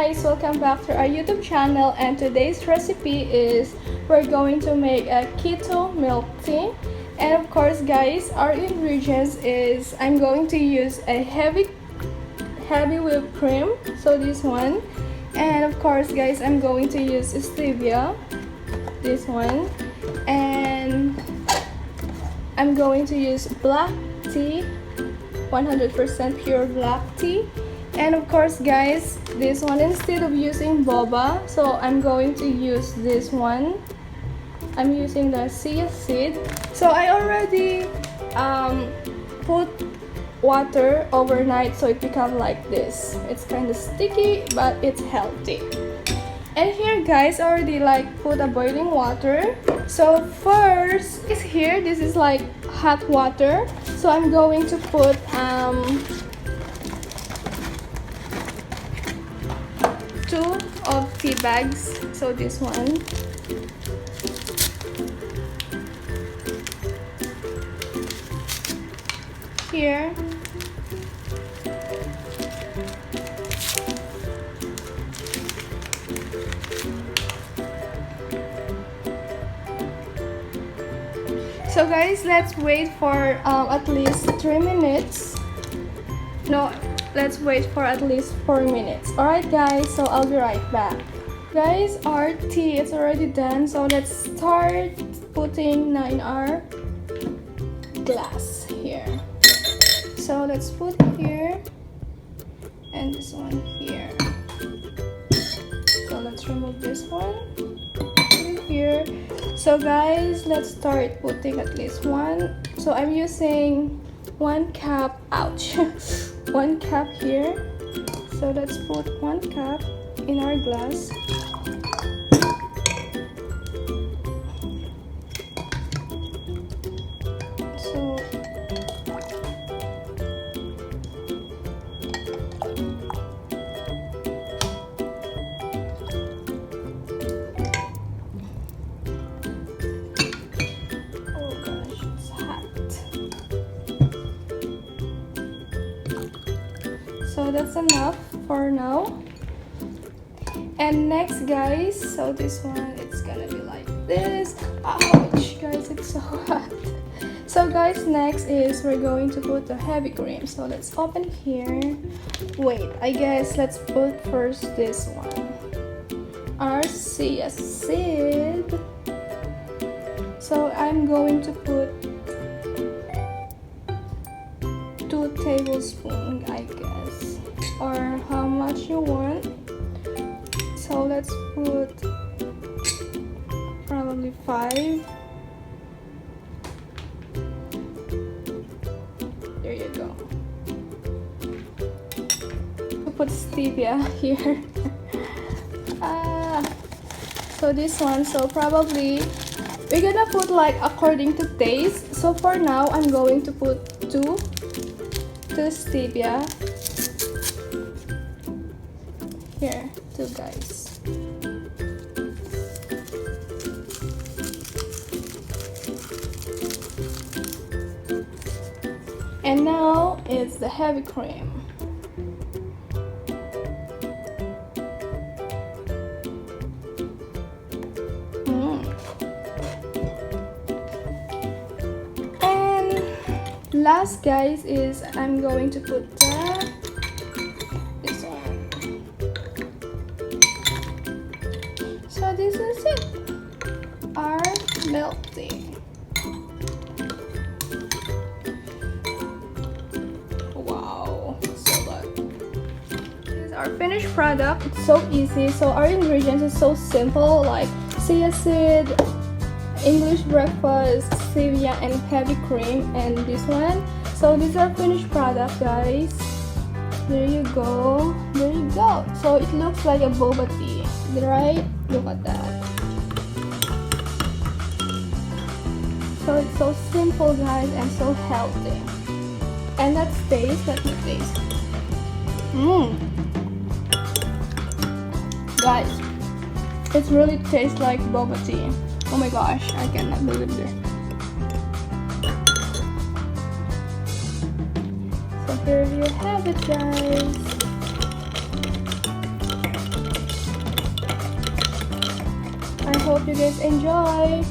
guys, welcome back to our YouTube channel, and today's recipe is we're going to make a keto milk tea. And of course guys, our ingredients is I'm going to use a heavy whipped cream, so this one, and of course guys I'm going to use stevia, this one, and I'm going to use black tea, 100% pure black tea. And of course guys, this one, instead of using boba, so I'm going to use this one. I'm using the Chia Seeds. So I already put water overnight, so it becomes like this. It's kind of sticky, but it's healthy. And here guys, I already like put a boiling water. So first is here, this is like hot water. So I'm going to put 2 of tea bags, so this one, here, so guys, let's wait for at least 3 minutes. No, let's wait for at least 4 minutes. Alright guys, so I'll be right back. Guys, our tea is already done, so let's start putting in our glass here. So let's put here and this one here. So let's remove this one, put it here. So guys, let's start putting at least one. So I'm using 1 cup, ouch, 1 cup here. So let's put 1 cup in our glass. So oh gosh, it's hot. So that's enough for now. And next guys, so this one, it's gonna be like this. Ouch guys, it's so hot. So guys, next is we're going to put the heavy cream. So let's open here. Wait, I guess let's put first this one, our Chia Seeds. So I'm going to put 2 tablespoons, I guess, or how much you want. So let's put probably 5. There you go. Put stevia here. So this one, so probably we're gonna put like according to taste. So for now, I'm going to put 2 stevia here, 2 guys. And now it's the heavy cream. And last guys is I'm going to put this one. So this is it, our milk tea. Our finished product. It's so easy. So our ingredients is so simple, like Chia Seed, English breakfast, stevia, and heavy cream, and this one. So these are finished product guys. There you go, there you go. So it looks like a boba tea, right? Look at that. So it's so simple guys, and so healthy. And let's taste. Let me taste. Guys, it really tastes like boba tea. Oh my gosh, I cannot believe this. So here you have it guys. I hope you guys enjoy.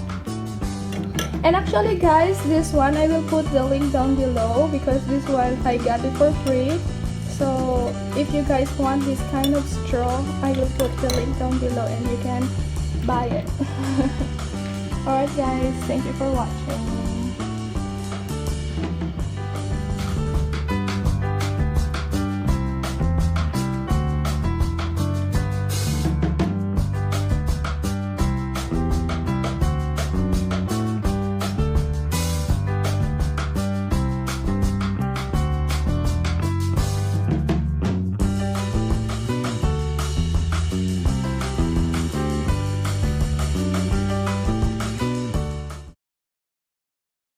And actually guys, this one I will put the link down below because this one I got it for free. So if you guys want this kind of straw, I will put the link down below and you can buy it. Alright guys, thank you for watching.